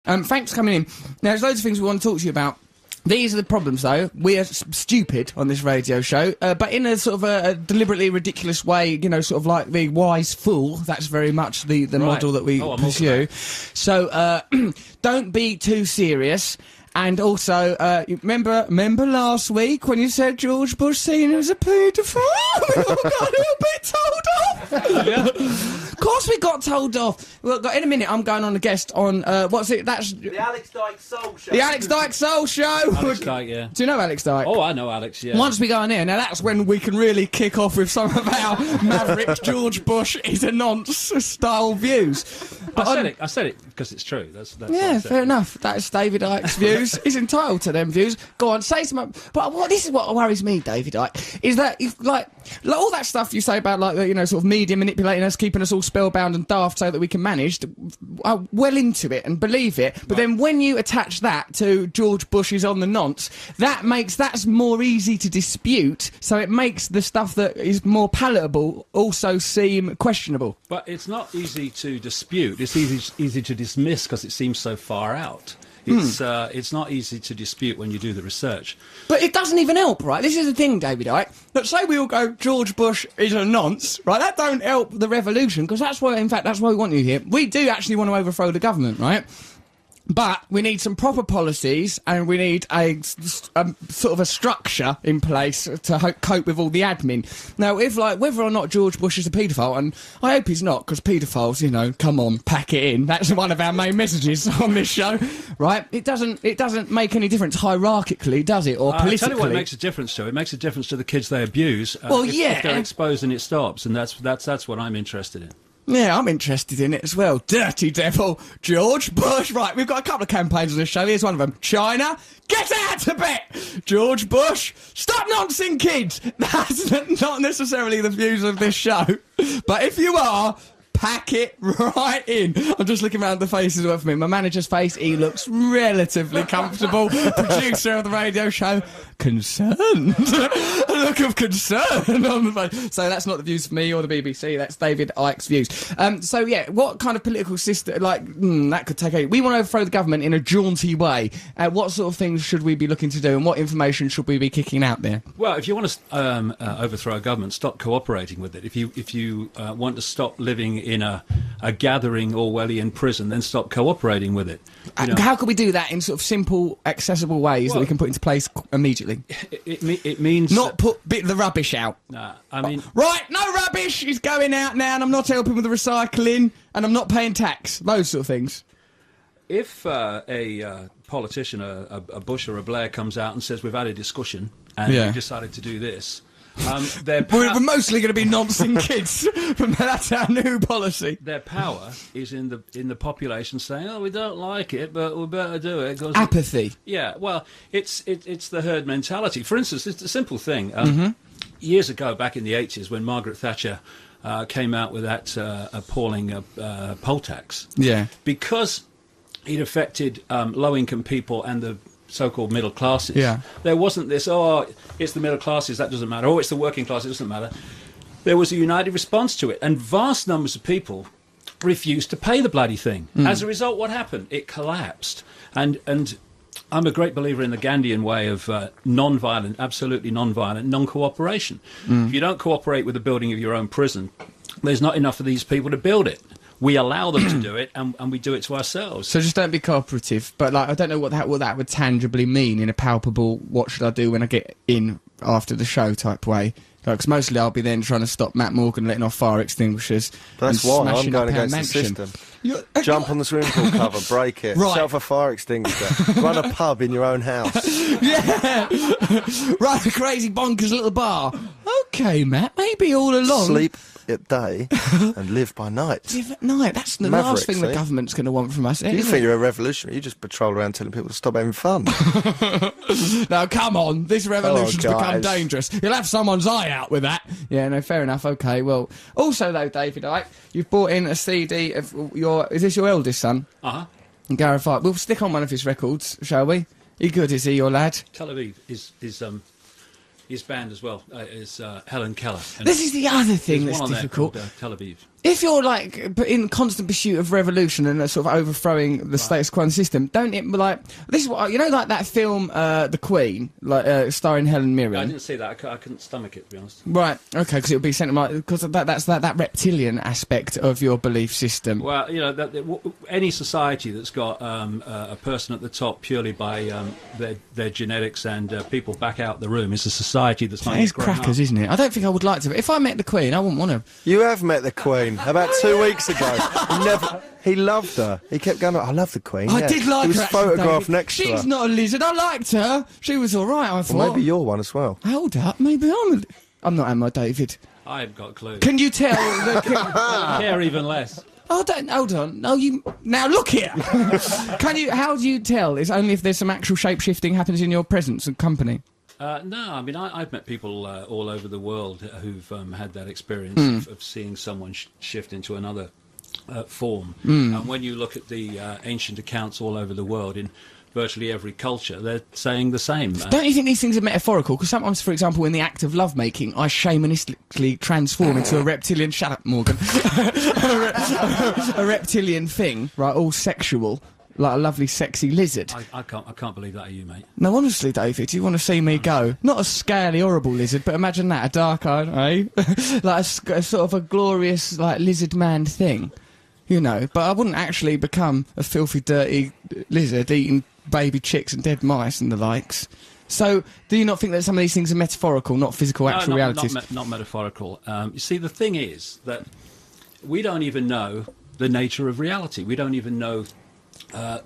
Thanks for coming in. Now, there's loads of things we want to talk to you about. These are the problems, though. We are stupid on this radio show, but in a sort of a deliberately ridiculous way, you know, sort of like the wise fool. That's very much the model that we pursue. So, don't be too serious. And also, remember last week when you said George Bush Senior was a paedophile? We all got a little bit told off. Yeah. Of course we got told off. Well, in a minute, I'm going on a guest on, what's it? That's the Alex Dyke Soul Show. The Alex Dyke Soul Show. Alex Dyke, yeah. Do you know Alex Dyke? Oh, I know Alex, yeah. Once we go on here, now that's when we can really kick off with some of our maverick George Bush is a nonce style views. But I said it because it's true. That's yeah, fair enough. That's David Icke's views. He's entitled to them views. Go on, say some. But this is what worries me, David Icke, is that like all that stuff you say about like, you know, sort of media manipulating us, keeping us all spellbound and daft so that we can manage. I'm well into it and believe it. But then when you attach that to George Bush's on the nonce, that's more easy to dispute. So it makes the stuff that is more palatable also seem questionable. But it's not easy to dispute. It's easy to dismiss because it seems so far out. It's not easy to dispute when you do the research. But it doesn't even help, right? This is the thing, David Icke. Let's say we all go, George Bush is a nonce, right? That don't help the revolution, because that's why we want you here. We do actually want to overthrow the government, right? But we need some proper policies, and we need a sort of a structure in place to cope with all the admin. Now, if like whether or not George Bush is a paedophile, and I hope he's not, because paedophiles, you know, come on, pack it in. That's one of our main messages on this show, right? It doesn't make any difference hierarchically, does it, or politically? I tell you what it makes a difference to. It makes a difference to the kids they abuse. If they're exposed and it stops, and that's what I'm interested in. Yeah, I'm interested in it as well. Dirty devil, George Bush. Right, we've got a couple of campaigns on this show. Here's one of them. China, get out to bed! George Bush, stop noncing kids! That's not necessarily the views of this show. But if you are, pack it right in. I'm just looking around the faces of me. My manager's face, he looks relatively comfortable. Producer of the radio show, concerned. A look of concern on the face. So that's not the views of me or the BBC, that's David Icke's views. So yeah, what kind of political system, that could take we want to overthrow the government in a jaunty way. What sort of things should we be looking to do, and what information should we be kicking out there? Well, if you want to overthrow a government, stop cooperating with it. If you want to stop living in a gathering Orwellian prison, then stop cooperating with it. You know? How can we do that in sort of simple, accessible ways that we can put into place immediately? It means... Not put the rubbish out. Nah, I mean... Right, no rubbish is going out now, and I'm not helping with the recycling, and I'm not paying tax. Those sort of things. If a politician, a Bush or a Blair, comes out and says, we've had a discussion, and we've decided to do this... we're mostly going to be noncing kids. That's our new policy. Their power is in the population saying, "Oh, we don't like it, but we better do it." Apathy. Yeah, well, it's the herd mentality. For instance, it's a simple thing. Years ago, back in the 80s, when Margaret Thatcher came out with that appalling poll tax, because it affected low-income people and the so-called middle classes. Yeah. There wasn't this, it's the middle classes, that doesn't matter. It's the working class, it doesn't matter. There was a united response to it, and vast numbers of people refused to pay the bloody thing. As a result, what happened? It collapsed. And I'm a great believer in the Gandhian way of non-violent, absolutely non-violent, non-cooperation. If you don't cooperate with the building of your own prison, there's not enough of these people to build it. We allow them to do it, and we do it to ourselves. So just don't be cooperative. But I don't know what that would tangibly mean in a palpable, what should I do when I get in after the show type way. Because mostly I'll be then trying to stop Matt Morgan letting off fire extinguishers. That's why I'm going against the system. Jump on the swimming pool cover, break it, set off a fire extinguisher, run a pub in your own house. Yeah, run a crazy bonkers little bar. Okay, Matt, maybe all along. Sleep at day and live by night. Live at night. That's the last thing the government's going to want from us. You think you're a revolutionary? You just patrol around telling people to stop having fun. Now, come on. This revolution's become dangerous. You'll have someone's eye out with that. Yeah, no, fair enough. Okay, well. Also, though, David Icke, you've brought in a CD of is this your eldest son? Uh-huh. Gareth Icke. We'll stick on one of his records, shall we? He good, is he, your lad? Tel Aviv is his band as well is Helen Keller. This is the other thing that's difficult. Tel Aviv. if you're like in constant pursuit of revolution and sort of overthrowing the status quo system, don't it like this is what like that film The Queen, like starring Helen Mirren. I didn't see that. I couldn't stomach it, to be honest. Right. Okay. Because it would be something like because that's that reptilian aspect of your belief system. Well, any society that's got a person at the top purely by their genetics and people back out the room is a society that's It's crackers, isn't it? I don't think I would like to. If I met the Queen, I wouldn't want to. You have met the Queen about 2 weeks ago. He loved her. He kept going, I love the Queen. I did like her. He was photographed next to her. She's not a lizard. I liked her. She was all right, I thought. Well, maybe you're one as well. Hold up. Maybe I'm not, am I, David? I haven't got a clue. Can you tell? I don't care even less. Oh, hold on. No, now look here. How do you tell? It's only if there's some actual shape-shifting happens in your presence and company. No, I mean, I've met people all over the world who've had that experience of seeing someone shift into another form. And when you look at the ancient accounts all over the world, in virtually every culture, they're saying the same. Don't you think these things are metaphorical? Because sometimes, for example, in the act of lovemaking, I shamanistically transform into a reptilian... Shut up, Morgan. a reptilian thing, right, all sexual. Like a lovely, sexy lizard. I can't believe that of you, mate. No, honestly, David, you want to see me go? Not a scaly, horrible lizard, but imagine that, a dark-eyed, eh? Like a sort of a glorious, like, lizard man thing. You know, but I wouldn't actually become a filthy, dirty lizard eating baby chicks and dead mice and the likes. So, do you not think that some of these things are metaphorical, not physical, actual realities? Not metaphorical. You see, the thing is that we don't even know the nature of reality. We don't even know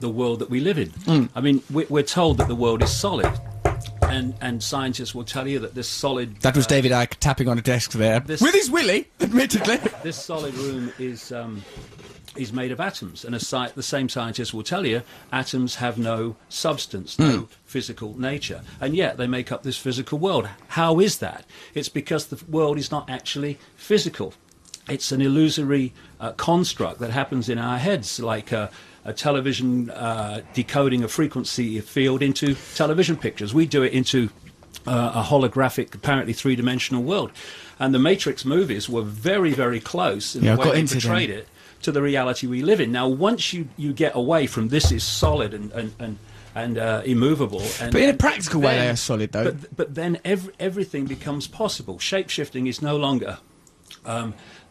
the world that we live in. I mean, we're told that the world is solid, and scientists will tell you that this solid... That was David Icke tapping on a desk there. With his willy, admittedly. This solid room is made of atoms, and the same scientists will tell you atoms have no substance, no physical nature, and yet they make up this physical world. How is that? It's because the world is not actually physical. It's an illusory construct that happens in our heads, like a television decoding a frequency field into television pictures. We do it into a holographic, apparently three-dimensional world. And the Matrix movies were very, very close in the way they portrayed it to the reality we live in. Now, once you get away from this is solid and immovable... but in a practical way they are solid, though. But then everything becomes possible. Shape-shifting is no longer...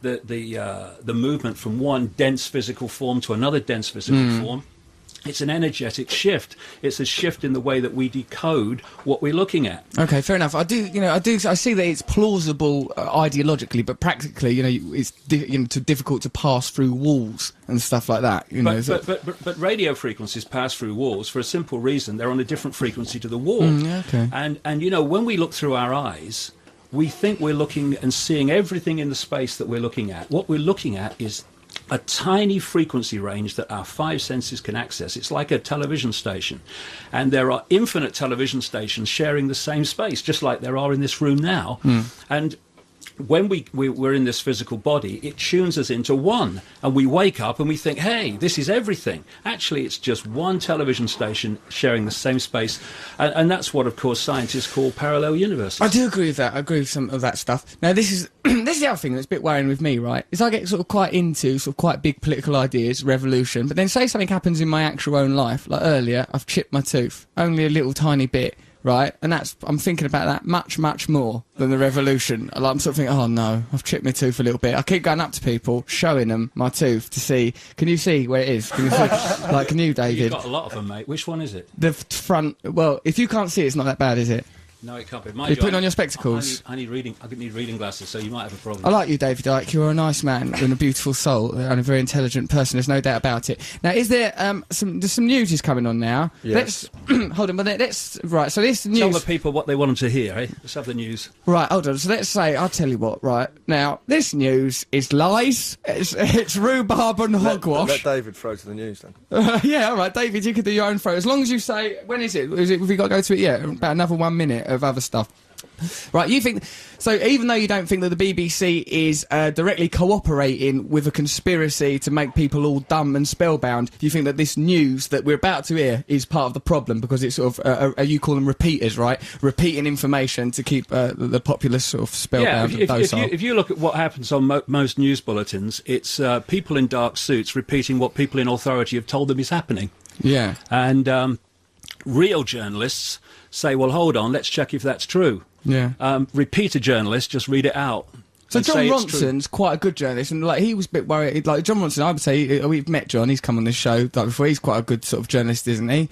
the movement from one dense physical form to another dense physical form. It's an energetic shift. It's a shift in the way that we decode what we're looking at. Okay, fair enough. I see that it's plausible ideologically, but practically, it's too difficult to pass through walls and stuff like that. But radio frequencies pass through walls for a simple reason. They're on a different frequency to the wall. Okay. And when we look through our eyes, we think we're looking and seeing everything in the space that we're looking at. What we're looking at is a tiny frequency range that our five senses can access. It's like a television station. And there are infinite television stations sharing the same space, just like there are in this room now. And when we're in this physical body, it tunes us into one. And we wake up and we think, hey, this is everything. Actually, it's just one television station sharing the same space. And that's what, of course, scientists call parallel universes. I do agree with that. I agree with some of that stuff. Now, this is the other thing that's a bit worrying with me, right? Is I get sort of quite into sort of quite big political ideas, revolution, but then say something happens in my actual own life. Like earlier, I've chipped my tooth. Only a little tiny bit. Right, and I'm thinking about that much, much more than the revolution. Like, I'm sort of thinking, oh no, I've chipped my tooth a little bit. I keep going up to people, showing them my tooth to see, can you see where it is? Can you see? Like, can you, David? You've got a lot of them, mate. Which one is it? The front, well, if you can't see it, it's not that bad, is it? No, it can't be. You're putting on your spectacles? I need reading glasses, so you might have a problem. I like you, David Icke. You're a nice man and a beautiful soul and a very intelligent person. There's no doubt about it. Now, is there there's some news is coming on now? Yes. Hold on, but right. So this news. Tell the people what they want them to hear, eh? Let's have the news. Right, hold on. So let's say, I'll tell you what. Right now, this news is lies. It's rhubarb and hogwash. Let David throw to the news then. Yeah, all right, David. You can do your own throw as long as you say when is it? Have we got to go to it yet? About another 1 minute of other stuff. Right, you think... So even though you don't think that the BBC is directly cooperating with a conspiracy to make people all dumb and spellbound, you think that this news that we're about to hear is part of the problem because it's sort of, you call them repeaters, right? Repeating information to keep the populace sort of spellbound and docile. If you look at what happens on most news bulletins, it's people in dark suits repeating what people in authority have told them is happening. Yeah. And real journalists say, well, hold on, let's check if that's true. Yeah. Repeater journalists just read it out. So John Ronson's quite a good journalist, and like he was a bit worried. Like John Ronson, I would say we've met John. He's come on this show like before. He's quite a good sort of journalist, isn't he?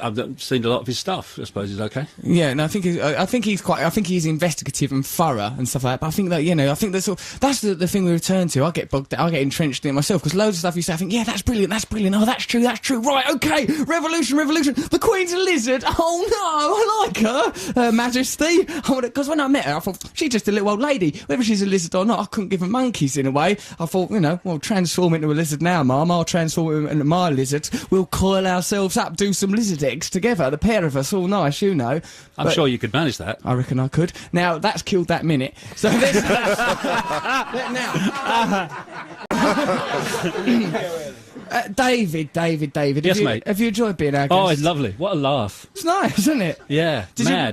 I've seen a lot of his stuff. I suppose he's okay. Yeah, no, I think he's investigative and thorough and stuff like that. But I think that that's the thing we return to. I get entrenched in it myself because loads of stuff you say, I think, yeah, that's brilliant. Oh, that's true. Right, okay, revolution. The Queen's a lizard. Oh no, I like her, Majesty. Because when I met her, I thought she's just a little old lady. Whether she's a lizard or not, I couldn't give a monkeys in a way. I thought, well, transform into a lizard now, Mum. I'll transform into my lizard. We'll coil ourselves up. Do some lizard eggs together, the pair of us, all nice, I'm sure you could manage that. I reckon I could. Now, that's killed that minute. So this... David. Yes, mate. Have you enjoyed being our guest? Oh, it's lovely. What a laugh. It's nice, isn't it? Yeah,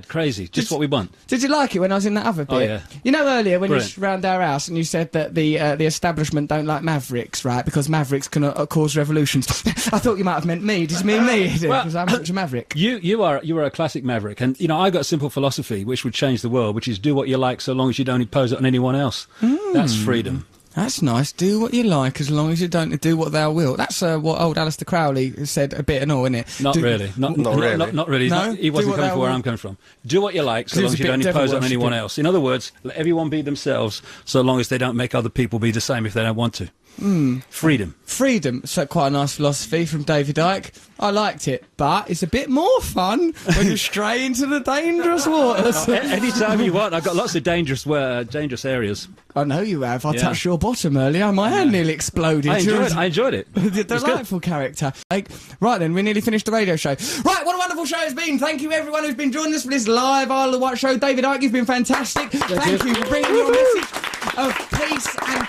crazy. Just what we want. Did you like it when I was in that other bit? Oh, yeah. You know earlier when Brilliant. you were round our house and you said that the establishment don't like mavericks, right? Because mavericks can cause revolutions. I thought you might have meant me. Did you mean me? Because I'm such a maverick. You are a classic maverick. And, I got a simple philosophy which would change the world, which is do what you like so long as you don't impose it on anyone else. That's freedom. That's nice. Do what you like as long as you don't do what thou wilt. That's what old Alistair Crowley said a bit and all, isn't it? Not really. Not really. No? He wasn't coming from where I'm coming from. Do what you like so long as you don't impose it on anyone else. In other words, let everyone be themselves so long as they don't make other people be the same if they don't want to. Freedom. So quite a nice philosophy from David Icke. I liked it, but it's a bit more fun when you stray into the dangerous waters. Anytime you want. I've got lots of dangerous areas. I know you have. I touched your bottom earlier. My hand nearly exploded. I enjoyed it. Delightful character. Right then, we nearly finished the radio show. Right, what a wonderful show it's been. Thank you everyone who's been joining us for this live Isle of the Wight show. David Icke, you've been fantastic. Thank you for bringing your message of peace and